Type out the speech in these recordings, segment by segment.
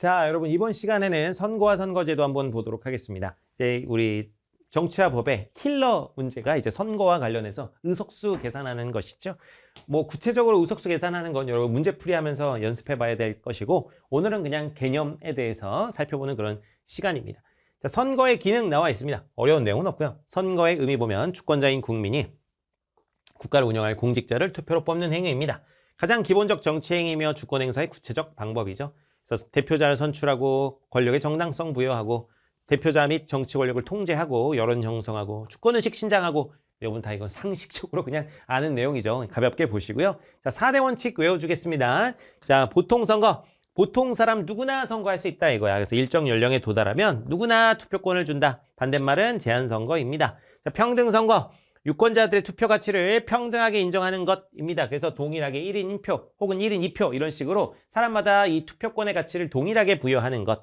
자, 여러분 이번 시간에는 선거와 선거제도 한번 보도록 하겠습니다. 이제 우리 정치와 법의 킬러 문제가 이제 선거와 관련해서 의석수 계산하는 것이죠. 뭐 구체적으로 의석수 계산하는 건 여러분 문제풀이하면서 연습해 봐야 될 것이고, 오늘은 그냥 개념에 대해서 살펴보는 그런 시간입니다. 자, 선거의 기능 나와 있습니다. 어려운 내용은 없고요. 선거의 의미 보면 주권자인 국민이 국가를 운영할 공직자를 투표로 뽑는 행위입니다. 가장 기본적 정치 행위며 주권 행사의 구체적 방법이죠. 그래서 대표자를 선출하고 권력의 정당성 부여하고 대표자 및 정치 권력을 통제하고 여론 형성하고 주권의식 신장하고, 여러분 다 이건 상식적으로 그냥 아는 내용이죠. 가볍게 보시고요. 자, 4대 원칙 외워주겠습니다. 자, 보통 선거. 보통 사람 누구나 선거할 수 있다 이거야. 그래서 일정 연령에 도달하면 누구나 투표권을 준다. 반대말은 제한 선거입니다. 자, 평등 선거. 유권자들의 투표 가치를 평등하게 인정하는 것입니다. 그래서 동일하게 1인 1표 혹은 1인 2표 이런 식으로 사람마다 이 투표권의 가치를 동일하게 부여하는 것.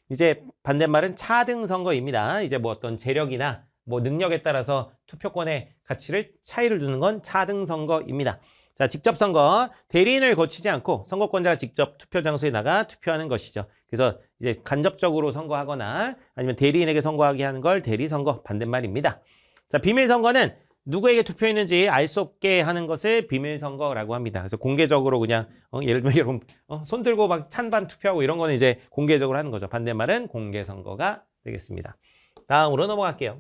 이제 반대말은 차등 선거입니다. 이제 뭐 어떤 재력이나 뭐 능력에 따라서 투표권의 가치를 차이를 두는 건 차등 선거입니다. 자, 직접 선거. 대리인을 거치지 않고 선거권자가 직접 투표 장소에 나가 투표하는 것이죠. 그래서 이제 간접적으로 선거하거나 아니면 대리인에게 선거하게 하는 걸 대리 선거, 반대말입니다. 자, 비밀 선거는 누구에게 투표했는지 알 수 없게 하는 것을 비밀 선거라고 합니다. 그래서 공개적으로 그냥 예를 들면 여러분 손 들고 막 찬반 투표하고 이런 거는 이제 공개적으로 하는 거죠. 반대말은 공개 선거가 되겠습니다. 다음으로 넘어갈게요.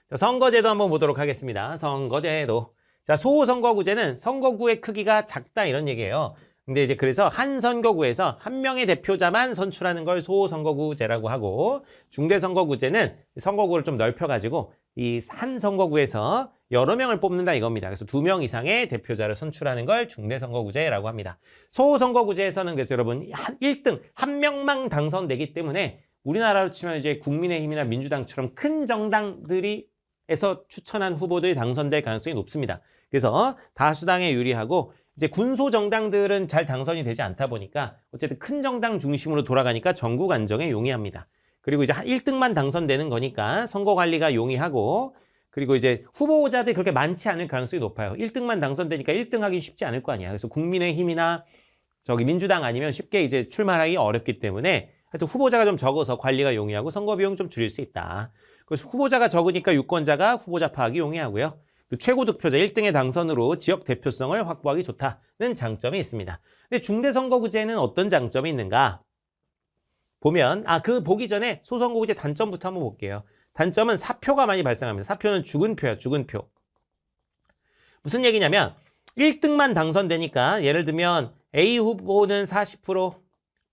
자, 선거제도 한번 보도록 하겠습니다. 선거제도. 자, 소선거구제는 선거구의 크기가 작다 이런 얘기예요. 근데 이제 그래서 한 선거구에서 한 명의 대표자만 선출하는 걸 소선거구제라고 하고, 중대선거구제는 선거구를 좀 넓혀가지고 이 한 선거구에서 여러 명을 뽑는다 이겁니다. 그래서 2명 이상의 대표자를 선출하는 걸 중대선거구제라고 합니다. 소선거구제에서는 그래서 여러분 1등 한 명만 당선되기 때문에 우리나라로 치면 이제 국민의힘이나 민주당처럼 큰 정당들이 에서 추천한 후보들이 당선될 가능성이 높습니다. 그래서 다수당에 유리하고, 이제 군소 정당들은 잘 당선이 되지 않다 보니까 어쨌든 큰 정당 중심으로 돌아가니까 전국 안정에 용이합니다. 그리고 이제 1등만 당선되는 거니까 선거 관리가 용이하고, 그리고 이제 후보자들이 그렇게 많지 않을 가능성이 높아요. 1등만 당선되니까 1등 하기 쉽지 않을 거 아니야. 그래서 국민의힘이나 민주당 아니면 쉽게 이제 출마하기 어렵기 때문에 하여튼 후보자가 좀 적어서 관리가 용이하고 선거 비용 좀 줄일 수 있다. 그래서 후보자가 적으니까 유권자가 후보자 파악이 용이하고요. 최고 득표자 1등의 당선으로 지역 대표성을 확보하기 좋다는 장점이 있습니다. 근데 중대선거구제는 어떤 장점이 있는가? 보면 그 보기 전에 소선거구제 단점부터 한번 볼게요. 단점은 사표가 많이 발생합니다. 사표는 죽은 표야, 죽은 표. 무슨 얘기냐면 1등만 당선되니까 예를 들면 A 후보는 40%,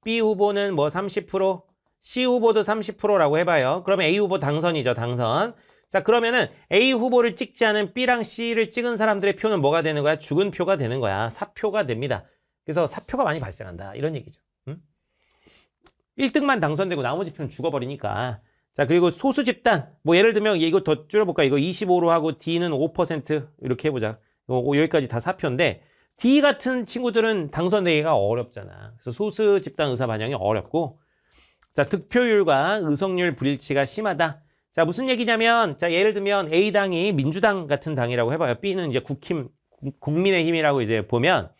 B 후보는 뭐 30%, C 후보도 30%라고 해봐요. 그러면 A 후보 당선이죠, 당선. 자, 그러면은 A 후보를 찍지 않은 B랑 C를 찍은 사람들의 표는 뭐가 되는 거야? 죽은 표가 되는 거야. 사표가 됩니다. 그래서 사표가 많이 발생한다. 이런 얘기죠. 1등만 당선되고 나머지 표는 죽어버리니까. 자, 그리고 소수 집단. 뭐 예를 들면 이거 더 줄여볼까? 이거 25로 하고 D는 5% 이렇게 해보자. 여기까지 다 사표인데 D 같은 친구들은 당선되기가 어렵잖아. 그래서 소수 집단 의사 반영이 어렵고, 자, 득표율과 의석률 불일치가 심하다. 자, 무슨 얘기냐면, 자, 예를 들면 A당이 민주당 같은 당이라고 해봐요. B는 이제 국민의힘이라고 이제 보면,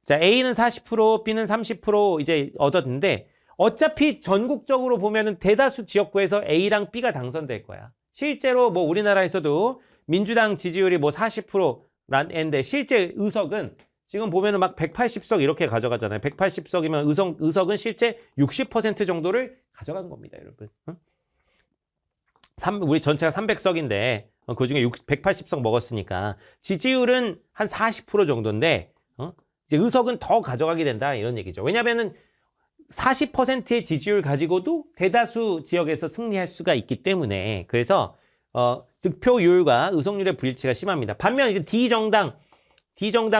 자, A는 40%, B는 30% 이제 얻었는데, 어차피 전국적으로 보면은 대다수 지역구에서 A랑 B가 당선될 거야. 실제로 뭐 우리나라에서도 민주당 지지율이 뭐 40%인데, 실제 의석은 지금 보면은 막 180석 이렇게 가져가잖아요. 180석이면 의석은 실제 60% 정도를 가져간 겁니다, 여러분. 우리 전체가 300석인데 그 중에 180석 먹었으니까 지지율은 한 40% 정도인데 이제 의석은 더 가져가게 된다 이런 얘기죠. 왜냐하면은 40%의 지지율 가지고도 대다수 지역에서 승리할 수가 있기 때문에, 그래서 득표율과 의석률의 불일치가 심합니다. 반면 이제 D정당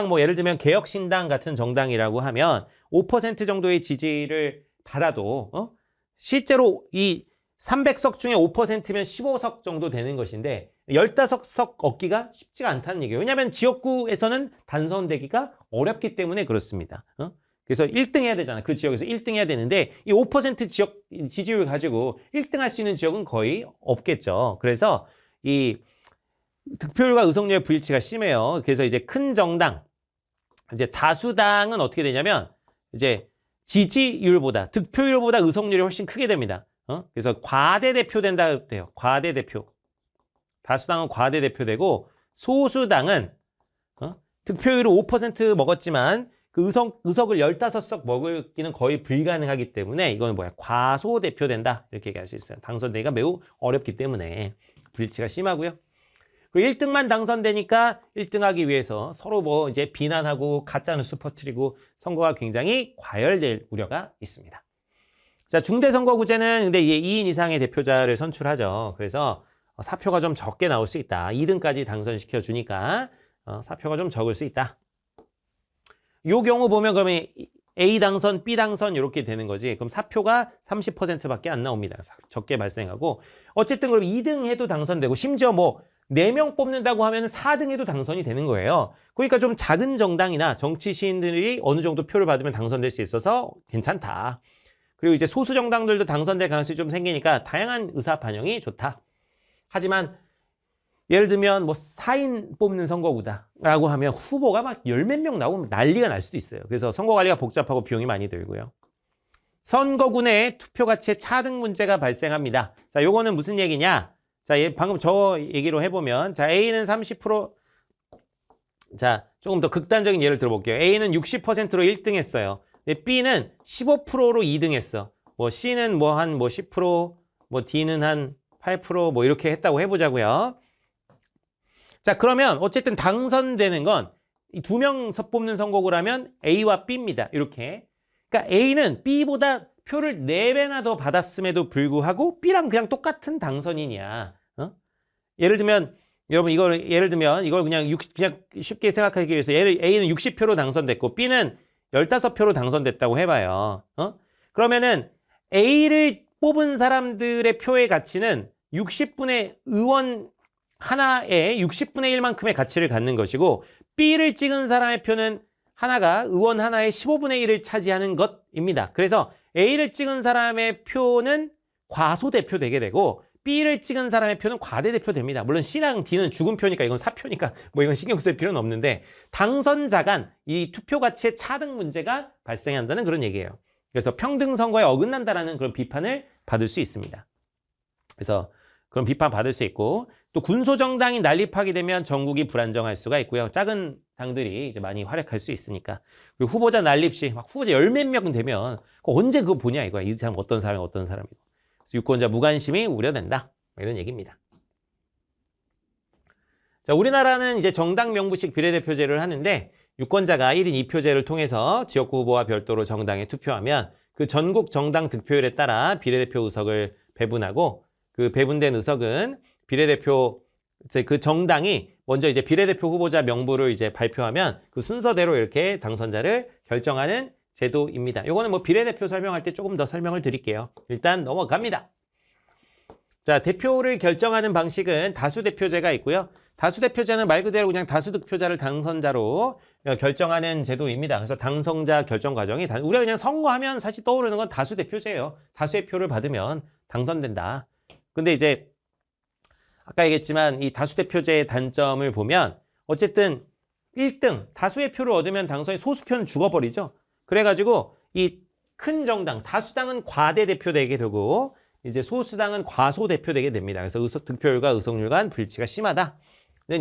뭐 예를 들면 개혁신당 같은 정당이라고 하면 5% 정도의 지지를 받아도 실제로 이 300석 중에 5%면 15석 정도 되는 것인데 15석 얻기가 쉽지가 않다는 얘기예요. 왜냐하면 지역구에서는 당선되기가 어렵기 때문에 그렇습니다. 그래서 1등 해야 되잖아. 그 지역에서 1등 해야 되는데 이 5% 지역 지지율 가지고 1등 할 수 있는 지역은 거의 없겠죠. 그래서 이 득표율과 의석률의 불일치가 심해요. 그래서 이제 큰 정당, 이제 다수당은 어떻게 되냐면 이제 지지율보다, 득표율보다 의석률이 훨씬 크게 됩니다. 그래서 과대대표 된다 그래요. 과대대표. 다수당은 과대대표되고 소수당은 득표율을 5% 먹었지만 그 의석을 15석 먹기는 거의 불가능하기 때문에 이건 뭐야? 과소대표된다. 이렇게 얘기할 수 있어요. 당선되기가 매우 어렵기 때문에 불일치가 심하고요. 그리고 1등만 당선되니까 1등하기 위해서 서로 뭐 이제 비난하고 가짜뉴스 퍼뜨리고 선거가 굉장히 과열될 우려가 있습니다. 자, 중대선거구제는 근데 2인 이상의 대표자를 선출하죠. 그래서 사표가 좀 적게 나올 수 있다. 2등까지 당선시켜 주니까 사표가 좀 적을 수 있다. 요 경우 보면 그러면 A 당선, B 당선 이렇게 되는 거지. 그럼 사표가 30%밖에 안 나옵니다. 적게 발생하고 어쨌든 그럼 2등 해도 당선되고 심지어 뭐 4명 뽑는다고 하면 4등 해도 당선이 되는 거예요. 그러니까 좀 작은 정당이나 정치 시인들이 어느 정도 표를 받으면 당선될 수 있어서 괜찮다. 그리고 이제 소수 정당들도 당선될 가능성이 좀 생기니까 다양한 의사 반영이 좋다. 하지만 예를 들면 뭐 4인 뽑는 선거구다라고 하면 후보가 막 10몇 명 나오면 난리가 날 수도 있어요. 그래서 선거 관리가 복잡하고 비용이 많이 들고요. 선거구 내 투표 가치의 차등 문제가 발생합니다. 자, 요거는 무슨 얘기냐? 자, 방금 저 얘기로 해보면 자, A는 30%. 자, 조금 더 극단적인 예를 들어볼게요. A는 60%로 1등 했어요. B는 15%로 2등 했어. 뭐 C는 뭐 한 10%, 뭐 D는 한 8% 뭐 이렇게 했다고 해보자고요. 자, 그러면 어쨌든 당선되는 건 이 2명 뽑는 선거구라면 A와 B입니다. 이렇게. 그러니까 A는 B보다 표를 4배나 더 받았음에도 불구하고 B랑 그냥 똑같은 당선인이야. 예를 들면 여러분 예를 들면 이걸 그냥 쉽게 생각하기 위해서 A는 60표로 당선됐고 B는 15표로 당선됐다고 해봐요. 그러면은 A를 뽑은 사람들의 표의 가치는 60분의 의원 하나에 60분의 1만큼의 가치를 갖는 것이고 B를 찍은 사람의 표는 하나가 의원 하나의 15분의 1을 차지하는 것입니다. 그래서 A를 찍은 사람의 표는 과소대표 되게 되고 B를 찍은 사람의 표는 과대대표 됩니다. 물론 C랑 D는 죽은 표니까 이건 사표니까 뭐 이건 신경 쓸 필요는 없는데 당선자 간 이 투표 가치의 차등 문제가 발생한다는 그런 얘기예요. 그래서 평등 선거에 어긋난다라는 그런 비판을 받을 수 있습니다. 그래서 그런 비판 받을 수 있고 또 군소정당이 난립하게 되면 전국이 불안정할 수가 있고요. 작은 당들이 이제 많이 활약할 수 있으니까. 그리고 후보자 난립 시 막 후보자 10몇 명 되면 언제 그거 보냐 이거야. 이 사람 어떤 사람이고. 그래서 유권자 무관심이 우려된다. 이런 얘기입니다. 자, 우리나라는 이제 정당 명부식 비례대표제를 하는데 유권자가 1인 2표제를 통해서 지역구 후보와 별도로 정당에 투표하면 그 전국 정당 득표율에 따라 비례대표 의석을 배분하고 그 배분된 의석은 비례대표 그 정당이 먼저 이제 비례대표 후보자 명부를 이제 발표하면 그 순서대로 이렇게 당선자를 결정하는 제도입니다. 이거는 뭐 비례대표 설명할 때 조금 더 설명을 드릴게요. 일단 넘어갑니다. 자, 대표를 결정하는 방식은 다수대표제가 있고요. 다수대표제는 말 그대로 그냥 다수득표자를 당선자로 결정하는 제도입니다. 그래서 당선자 결정 과정이 우리가 그냥 선거하면 사실 떠오르는 건 다수대표제예요. 다수의 표를 받으면 당선된다. 근데 이제 아까 얘기했지만 이 다수대표제의 단점을 보면 어쨌든 1등 다수의 표를 얻으면 당선이 소수표는 죽어버리죠. 그래가지고 이 큰 정당 다수당은 과대대표되게 되고 이제 소수당은 과소대표되게 됩니다. 그래서 득표율과 의석률 간 불일치가 심하다는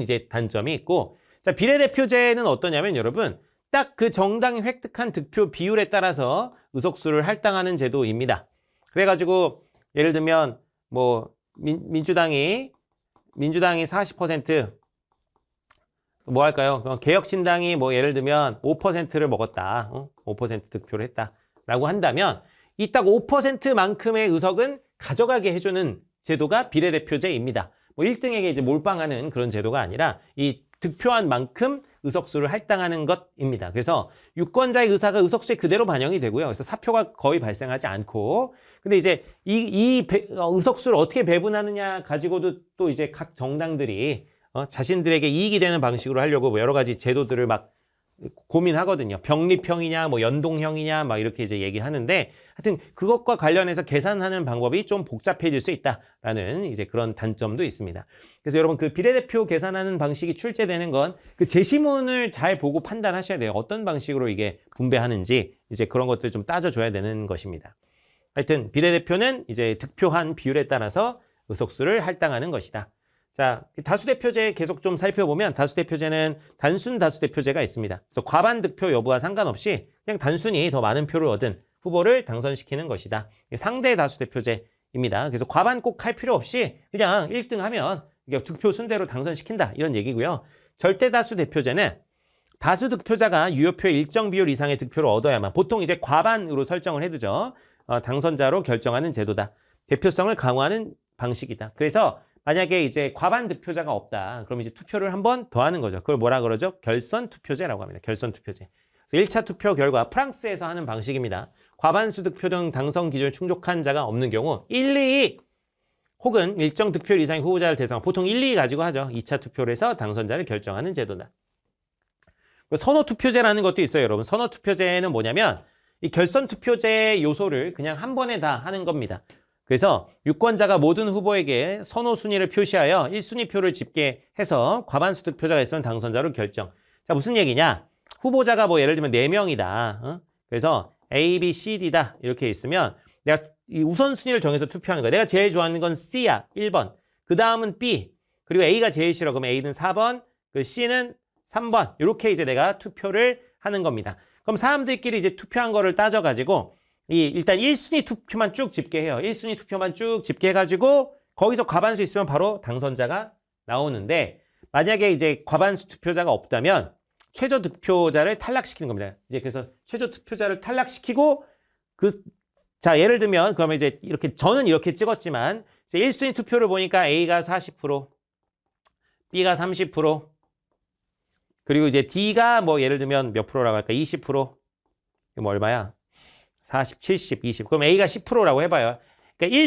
이제 단점이 있고, 자, 비례대표제는 어떠냐면 여러분 딱 그 정당이 획득한 득표 비율에 따라서 의석수를 할당하는 제도입니다. 그래가지고 예를 들면 뭐 민주당이 40% 뭐 할까요? 개혁신당이 뭐 예를 들면 5%를 먹었다. 5% 득표를 했다라고 한다면 이 딱 5%만큼의 의석은 가져가게 해주는 제도가 비례대표제입니다. 뭐 1등에게 이제 몰빵하는 그런 제도가 아니라 이 득표한 만큼 의석수를 할당하는 것입니다. 그래서 유권자의 의사가 의석수에 그대로 반영이 되고요. 그래서 사표가 거의 발생하지 않고, 근데 이제 의석수를 어떻게 배분하느냐 가지고도 또 이제 각 정당들이 자신들에게 이익이 되는 방식으로 하려고 뭐 여러 가지 제도들을 막 고민하거든요. 병립형이냐, 뭐 연동형이냐, 막 이렇게 이제 얘기하는데, 하여튼 그것과 관련해서 계산하는 방법이 좀 복잡해질 수 있다라는 이제 그런 단점도 있습니다. 그래서 여러분 그 비례대표 계산하는 방식이 출제되는 건 그 제시문을 잘 보고 판단하셔야 돼요. 어떤 방식으로 이게 분배하는지 이제 그런 것들 좀 따져줘야 되는 것입니다. 하여튼 비례대표는 이제 득표한 비율에 따라서 의석수를 할당하는 것이다. 자, 다수대표제 계속 좀 살펴보면 다수대표제는 단순 다수대표제가 있습니다. 그래서 과반 득표 여부와 상관없이 그냥 단순히 더 많은 표를 얻은 후보를 당선시키는 것이다. 상대 다수대표제입니다. 그래서 과반 꼭 할 필요 없이 그냥 1등 하면 득표 순대로 당선시킨다. 이런 얘기고요. 절대 다수대표제는 다수 득표자가 유효표의 일정 비율 이상의 득표를 얻어야만 보통 이제 과반으로 설정을 해두죠. 당선자로 결정하는 제도다. 대표성을 강화하는 방식이다. 그래서 만약에 이제 과반 득표자가 없다. 그럼 이제 투표를 한 번 더 하는 거죠. 그걸 뭐라 그러죠? 결선 투표제라고 합니다. 결선 투표제. 1차 투표 결과 프랑스에서 하는 방식입니다. 과반수 득표 등 당선 기준을 충족한 자가 없는 경우 1, 2 혹은 일정 득표율 이상의 후보자를 대상 보통 1, 2 가지고 하죠. 2차 투표를 해서 당선자를 결정하는 제도다. 선호 투표제라는 것도 있어요, 여러분. 선호 투표제는 뭐냐면 이 결선 투표제 요소를 그냥 한 번에 다 하는 겁니다. 그래서 유권자가 모든 후보에게 선호 순위를 표시하여 1순위 표를 집계해서 과반수 득표자가 있으면 당선자로 결정. 자, 무슨 얘기냐? 후보자가 뭐 예를 들면 4명이다. 그래서 A, B, C, D다. 이렇게 있으면 내가 이 우선순위를 정해서 투표하는 거야. 내가 제일 좋아하는 건 C야. 1번. 그 다음은 B. 그리고 A가 제일 싫어. 그러면 A는 4번. 그 C는 3번. 이렇게 이제 내가 투표를 하는 겁니다. 그럼 사람들끼리 이제 투표한 거를 따져가지고 일단 1순위 투표만 쭉 집계해요. 1순위 투표만 쭉 집계해가지고 거기서 과반수 있으면 바로 당선자가 나오는데 만약에 이제 과반수 투표자가 없다면 최저 득표자를 탈락시키는 겁니다. 이제 그래서 최저 투표자를 탈락시키고 자, 예를 들면 그러면 이제 이렇게 저는 이렇게 찍었지만 이제 1순위 투표를 보니까 A가 40%, B가 30%, 그리고 이제 D가 뭐 예를 들면 몇 프로라고 할까? 20%. 이거 뭐 얼마야? 40, 70, 20. 그럼 A가 10%라고 해봐요. 그러니까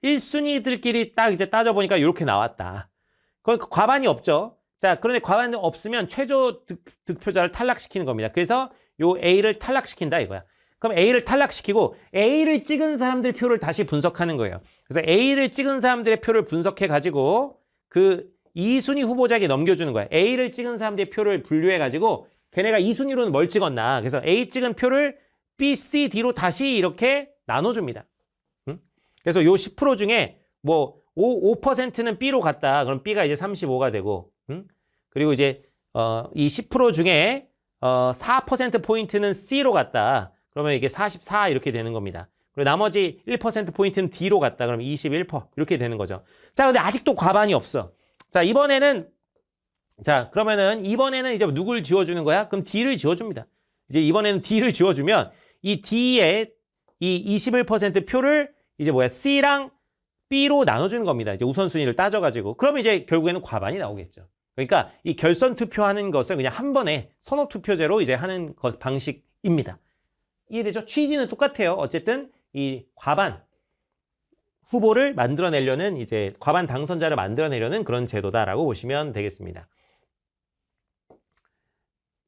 1순위들끼리 딱 이제 따져보니까 이렇게 나왔다. 그러니까 과반이 없죠. 자, 그런데 과반이 없으면 최저 득표자를 탈락시키는 겁니다. 그래서 요 A를 탈락시킨다 이거야. 그럼 A를 탈락시키고 A를 찍은 사람들 표를 다시 분석하는 거예요. 그래서 A를 찍은 사람들의 표를 분석해가지고 그 2순위 후보자에게 넘겨주는 거야. A를 찍은 사람들의 표를 분류해가지고 걔네가 2순위로는 뭘 찍었나. 그래서 A 찍은 표를 B, C, D로 다시 이렇게 나눠줍니다. 그래서 요 10% 중에 뭐 5%는 B로 갔다. 그럼 B가 이제 35가 되고, 그리고 이제 이 10% 중에 4%포인트는 C로 갔다. 그러면 이게 44 이렇게 되는 겁니다. 그리고 나머지 1%포인트는 D로 갔다. 그럼 21% 이렇게 되는 거죠. 자, 근데 아직도 과반이 없어. 자, 그러면은 이번에는 이제 누굴 지워주는 거야? 그럼 D를 지워줍니다. 이제 이번에는 D를 지워주면 이 D의 이 21% 표를 이제 C랑 B로 나눠주는 겁니다. 이제 우선순위를 따져가지고. 그러면 이제 결국에는 과반이 나오겠죠. 그러니까 이 결선 투표하는 것을 그냥 한 번에 선호 투표제로 이제 하는 방식입니다. 이해되죠? 취지는 똑같아요. 어쨌든 이 과반 후보를 만들어내려는 이제 과반 당선자를 만들어내려는 그런 제도다라고 보시면 되겠습니다.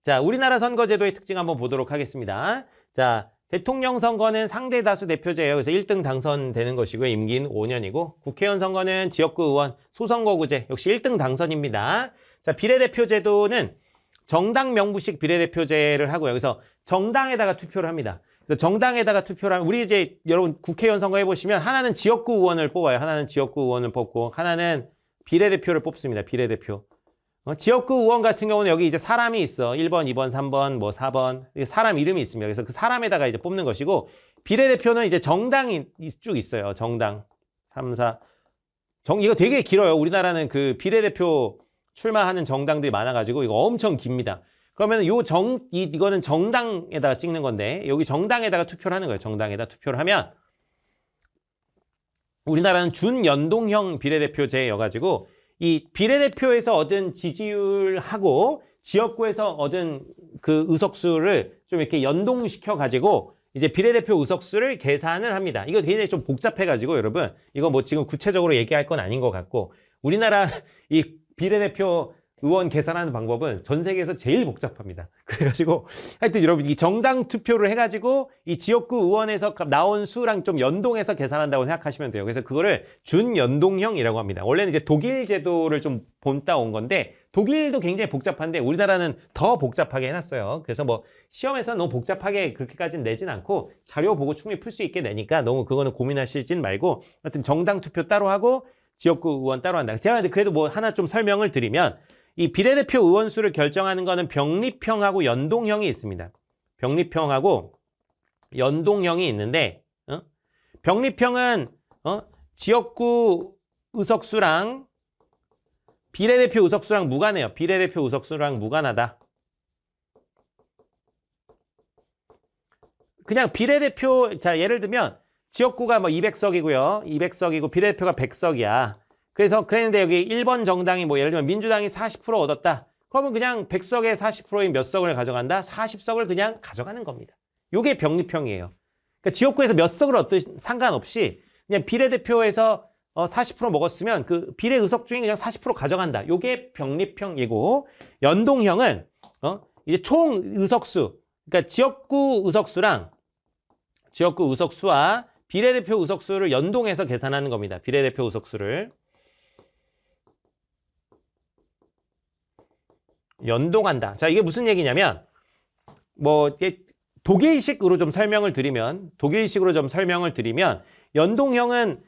자, 우리나라 선거제도의 특징 한번 보도록 하겠습니다. 자, 대통령 선거는 상대 다수 대표제예요. 그래서 1등 당선되는 것이고요. 임기는 5년이고 국회의원 선거는 지역구 의원 소선거구제 역시 1등 당선입니다. 자, 비례대표제도는 정당 명부식 비례대표제를 하고요. 그래서 정당에다가 투표를 합니다. 그래서 정당에다가 투표를 하면 우리 이제 여러분 국회의원 선거 해보시면 하나는 지역구 의원을 뽑아요. 하나는 지역구 의원을 뽑고 하나는 비례대표를 뽑습니다. 비례대표. 지역구 의원 같은 경우는 여기 이제 사람이 있어. 1번, 2번, 3번, 뭐 4번. 사람 이름이 있습니다. 그래서 그 사람에다가 이제 뽑는 것이고, 비례대표는 이제 정당이 쭉 있어요. 정당. 3, 4. 이거 되게 길어요. 우리나라는 그 비례대표 출마하는 정당들이 많아가지고, 이거 엄청 깁니다. 그러면 이거는 정당에다가 찍는 건데, 여기 정당에다가 투표를 하는 거예요. 정당에다 투표를 하면, 우리나라는 준연동형 비례대표제여가지고, 이 비례대표에서 얻은 지지율하고 지역구에서 얻은 그 의석수를 좀 이렇게 연동시켜 가지고 이제 비례대표 의석수를 계산을 합니다. 이거 굉장히 좀 복잡해 가지고 여러분 이거 뭐 지금 구체적으로 얘기할 건 아닌 것 같고 우리나라 이 비례대표 의원 계산하는 방법은 전 세계에서 제일 복잡합니다. 그래가지고 하여튼 여러분 이 정당 투표를 해가지고 이 지역구 의원에서 나온 수랑 좀 연동해서 계산한다고 생각하시면 돼요. 그래서 그거를 준연동형이라고 합니다. 원래는 이제 독일 제도를 좀 본따 온 건데 독일도 굉장히 복잡한데 우리나라는 더 복잡하게 해놨어요. 그래서 뭐 시험에서 너무 복잡하게 그렇게까지는 내진 않고 자료 보고 충분히 풀 수 있게 내니까 너무 그거는 고민하시진 말고 하여튼 정당 투표 따로 하고 지역구 의원 따로 한다. 제가 그래도 뭐 하나 좀 설명을 드리면 이 비례대표 의원 수를 결정하는 거는 병립형하고 연동형이 있습니다. 병립형하고 연동형이 있는데 병립형은 지역구 의석수랑 비례대표 의석수랑 무관해요. 비례대표 의석수랑 무관하다. 그냥 비례대표, 자 예를 들면 지역구가 뭐 200석이고요. 200석이고 비례대표가 100석이야. 그래서 그랬는데 여기 1번 정당이 뭐 예를 들면 민주당이 40% 얻었다. 그러면 그냥 100석에 40%인 몇 석을 가져간다? 40석을 그냥 가져가는 겁니다. 이게 병립형이에요. 그러니까 지역구에서 몇 석을 얻든 상관없이 그냥 비례대표에서 40% 먹었으면 그 비례 의석 중에 그냥 40% 가져간다. 이게 병립형이고 연동형은 이제 총 의석수, 그러니까 지역구 의석수와 비례대표 의석수를 연동해서 계산하는 겁니다. 비례대표 의석수를 연동한다. 자, 이게 무슨 얘기냐면 뭐 독일식으로 좀 설명을 드리면 연동형은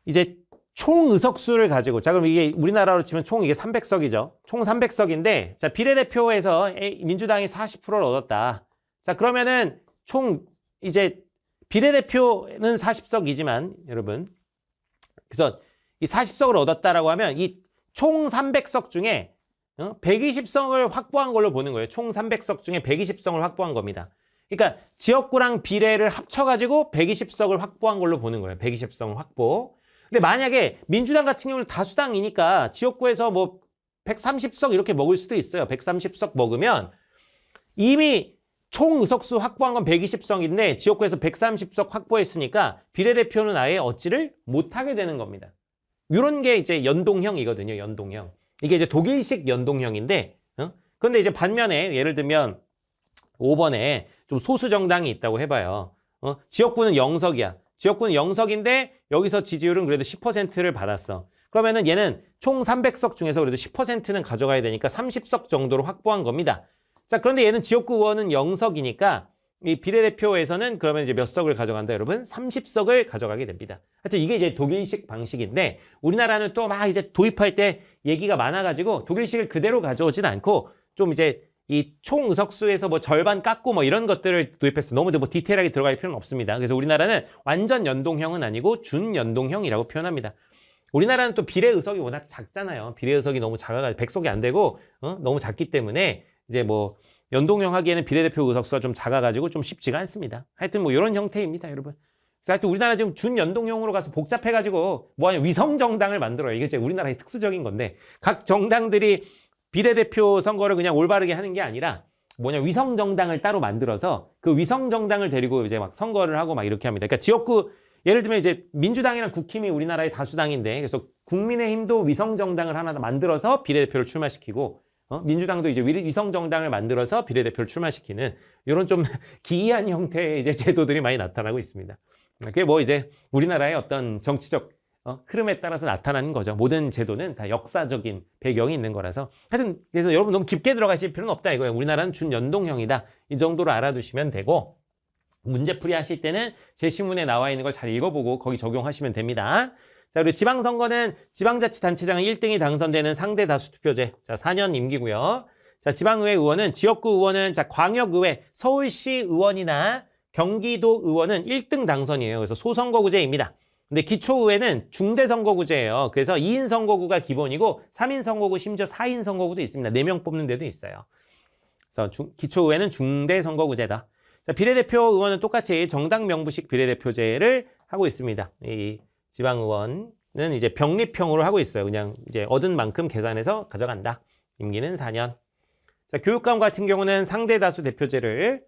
이제 총 의석수를 가지고 자 그럼 이게 우리나라로 치면 총 이게 300석이죠. 총 300석인데 자 비례대표에서 민주당이 40%를 얻었다. 자 그러면은 총 이제 비례대표는 40석이지만 여러분 그래서 이 40석을 얻었다라고 하면 이 총 300석 중에 120석을 확보한 걸로 보는 거예요. 총 300석 중에 120석을 확보한 겁니다. 그러니까 지역구랑 비례를 합쳐가지고 120석을 확보한 걸로 보는 거예요. 120석 확보. 근데 만약에 민주당 같은 경우는 다수당이니까 지역구에서 뭐 130석 이렇게 먹을 수도 있어요. 130석 먹으면 이미 총 의석수 확보한 건 120석인데 지역구에서 130석 확보했으니까 비례대표는 아예 얻지를 못하게 되는 겁니다. 이런 게 이제 연동형이거든요. 연동형. 이게 이제 독일식 연동형인데 그런데 이제 반면에 예를 들면 5번에 좀 소수 정당이 있다고 해봐요. 지역구는 0석이야. 지역구는 0석인데 여기서 지지율은 그래도 10%를 받았어. 그러면은 얘는 총 300석 중에서 그래도 10%는 가져가야 되니까 30석 정도로 확보한 겁니다. 자, 그런데 얘는 지역구 의원은 0석이니까 이 비례대표에서는 그러면 이제 몇 석을 가져간다, 여러분? 30석을 가져가게 됩니다. 하여튼 이게 이제 독일식 방식인데 우리나라는 또 막 이제 도입할 때 얘기가 많아가지고 독일식을 그대로 가져오진 않고 좀 이제 이 총 의석수에서 뭐 절반 깎고 뭐 이런 것들을 도입했어. 너무 뭐 디테일하게 들어갈 필요는 없습니다. 그래서 우리나라는 완전 연동형은 아니고 준연동형이라고 표현합니다. 우리나라는 또 비례 의석이 워낙 작잖아요. 비례 의석이 너무 작아가지고 100석이 안 되고 너무 작기 때문에 이제 뭐 연동형 하기에는 비례대표 의석수가 좀 작아가지고 좀 쉽지가 않습니다. 하여튼 뭐 이런 형태입니다, 여러분. 그래서 하여튼 우리나라 지금 준연동형으로 가서 복잡해가지고 뭐하냐 위성정당을 만들어요. 이게 이제 우리나라의 특수적인 건데 각 정당들이 비례대표 선거를 그냥 올바르게 하는 게 아니라 위성정당을 따로 만들어서 그 위성정당을 데리고 이제 막 선거를 하고 막 이렇게 합니다. 그러니까 지역구 예를 들면 이제 민주당이랑 국힘이 우리나라의 다수당인데 그래서 국민의힘도 위성정당을 하나 만들어서 비례대표를 출마시키고 민주당도 이제 위성정당을 만들어서 비례대표를 출마시키는 이런 좀 기이한 형태의 이제 제도들이 많이 나타나고 있습니다. 그게 뭐 이제 우리나라의 어떤 정치적 흐름에 따라서 나타나는 거죠. 모든 제도는 다 역사적인 배경이 있는 거라서 하여튼 그래서 여러분 너무 깊게 들어가실 필요는 없다 이거예요. 우리나라는 준연동형이다. 이 정도로 알아두시면 되고 문제풀이 하실 때는 제시문에 나와 있는 걸 잘 읽어보고 거기 적용하시면 됩니다. 자, 그리고 지방선거는 지방자치단체장은 1등이 당선되는 상대 다수 투표제. 자, 4년 임기고요. 자, 지방의회 의원은 지역구 의원은 자, 광역의회, 서울시 의원이나 경기도 의원은 1등 당선이에요. 그래서 소선거구제입니다. 근데 기초의회는 중대선거구제예요. 그래서 2인 선거구가 기본이고 3인 선거구 심지어 4인 선거구도 있습니다. 4명 뽑는 데도 있어요. 그래서 기초의회는 중대선거구제다. 자, 비례대표 의원은 똑같이 정당 명부식 비례대표제를 하고 있습니다. 이 지방의원은 이제 병립형으로 하고 있어요. 그냥 이제 얻은 만큼 계산해서 가져간다. 임기는 4년. 자, 교육감 같은 경우는 상대다수 대표제를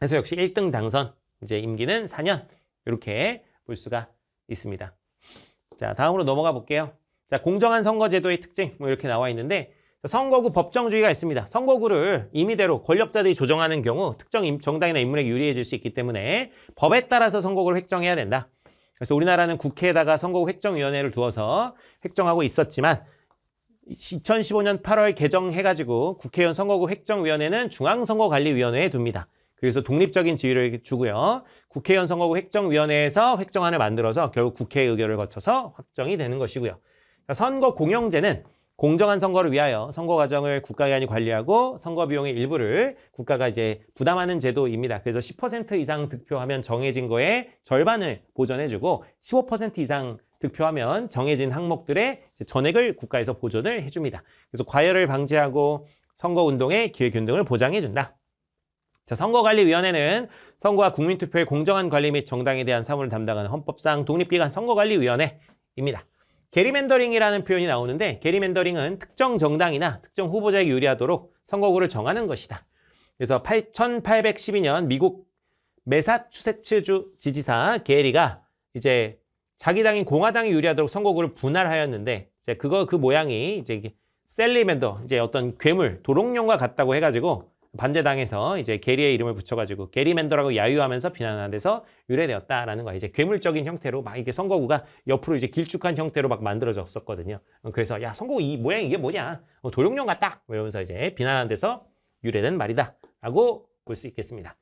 해서 역시 1등 당선. 이제 임기는 4년. 이렇게 볼 수가 있습니다. 자, 다음으로 넘어가 볼게요. 자, 공정한 선거제도의 특징 뭐 이렇게 나와 있는데 선거구 법정주의가 있습니다. 선거구를 임의대로 권력자들이 조정하는 경우 특정 정당이나 인물에게 유리해질 수 있기 때문에 법에 따라서 선거구를 획정해야 된다. 그래서 우리나라는 국회에다가 선거구 획정위원회를 두어서 획정하고 있었지만 2015년 8월 개정해가지고 국회의원 선거구 획정위원회는 중앙선거관리위원회에 둡니다. 그래서 독립적인 지위를 주고요. 국회의원 선거구 획정위원회에서 획정안을 만들어서 결국 국회 의결을 거쳐서 확정이 되는 것이고요. 선거 공영제는 공정한 선거를 위하여 선거 과정을 국가기관이 관리하고 선거 비용의 일부를 국가가 이제 부담하는 제도입니다. 그래서 10% 이상 득표하면 정해진 거에 절반을 보전해주고 15% 이상 득표하면 정해진 항목들의 전액을 국가에서 보존을 해줍니다. 그래서 과열을 방지하고 선거운동의 기회균등을 보장해준다. 자, 선거관리위원회는 선거와 국민투표의 공정한 관리 및 정당에 대한 사무를 담당하는 헌법상 독립기관 선거관리위원회입니다. 게리맨더링이라는 표현이 나오는데 게리맨더링은 특정 정당이나 특정 후보자에게 유리하도록 선거구를 정하는 것이다. 그래서 1812년 미국 매사추세츠주 지지사 게리가 이제 자기 당인 공화당이 유리하도록 선거구를 분할하였는데 이제 그 모양이 이제 셀리맨더 이제 어떤 괴물 도롱뇽과 같다고 해가지고 반대당에서 이제 게리의 이름을 붙여가지고 게리맨더라고 야유하면서 비난하는 데서 유래되었다라는 거예요. 이제 괴물적인 형태로 막 이게 선거구가 옆으로 이제 길쭉한 형태로 막 만들어졌었거든요. 그래서 야 선거구 이 모양 이게 뭐냐? 도룡뇽 같다. 이러면서 이제 비난하는 데서 유래된 말이다라고 볼 수 있겠습니다.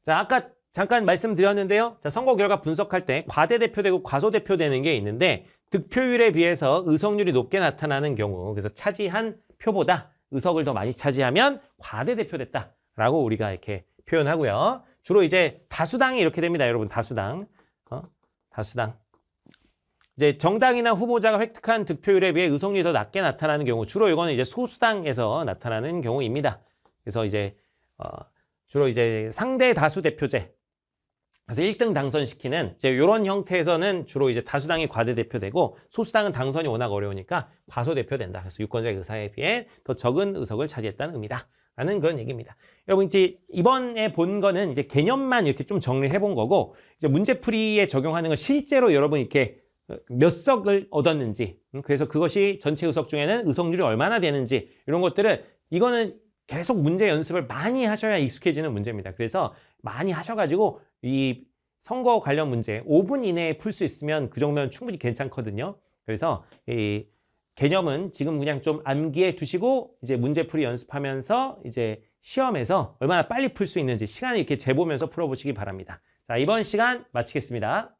자, 아까 잠깐 말씀드렸는데요. 자, 선거 결과 분석할 때 과대대표되고 과소대표되는 게 있는데 득표율에 비해서 의석률이 높게 나타나는 경우 그래서 차지한 표보다 의석을 더 많이 차지하면 과대대표됐다라고 우리가 이렇게 표현하고요. 주로 이제 다수당이 이렇게 됩니다. 여러분 다수당. 다수당. 이제 정당이나 후보자가 획득한 득표율에 비해 의석률이 더 낮게 나타나는 경우 주로 이거는 이제 소수당에서 나타나는 경우입니다. 그래서 이제 주로 이제 상대 다수 대표제. 그래서 1등 당선시키는 이제 이런 형태에서는 주로 이제 다수당이 과대대표되고 소수당은 당선이 워낙 어려우니까 과소대표된다. 그래서 유권자 의사에 비해 더 적은 의석을 차지했다는 의미다. 라는 그런 얘기입니다. 여러분 이제 이번에 본 거는 이제 개념만 이렇게 좀 정리해 본 거고 이제 문제풀이에 적용하는 건 실제로 여러분 이렇게 몇 석을 얻었는지 그래서 그것이 전체 의석 중에는 의석률이 얼마나 되는지 이런 것들을 이거는 계속 문제 연습을 많이 하셔야 익숙해지는 문제입니다. 그래서 많이 하셔가지고 이 선거 관련 문제 5분 이내에 풀 수 있으면 그 정도면 충분히 괜찮거든요. 그래서 이 개념은 지금 그냥 좀 암기해 두시고 이제 문제풀이 연습하면서 이제 시험에서 얼마나 빨리 풀 수 있는지 시간을 이렇게 재보면서 풀어보시기 바랍니다. 자, 이번 시간 마치겠습니다.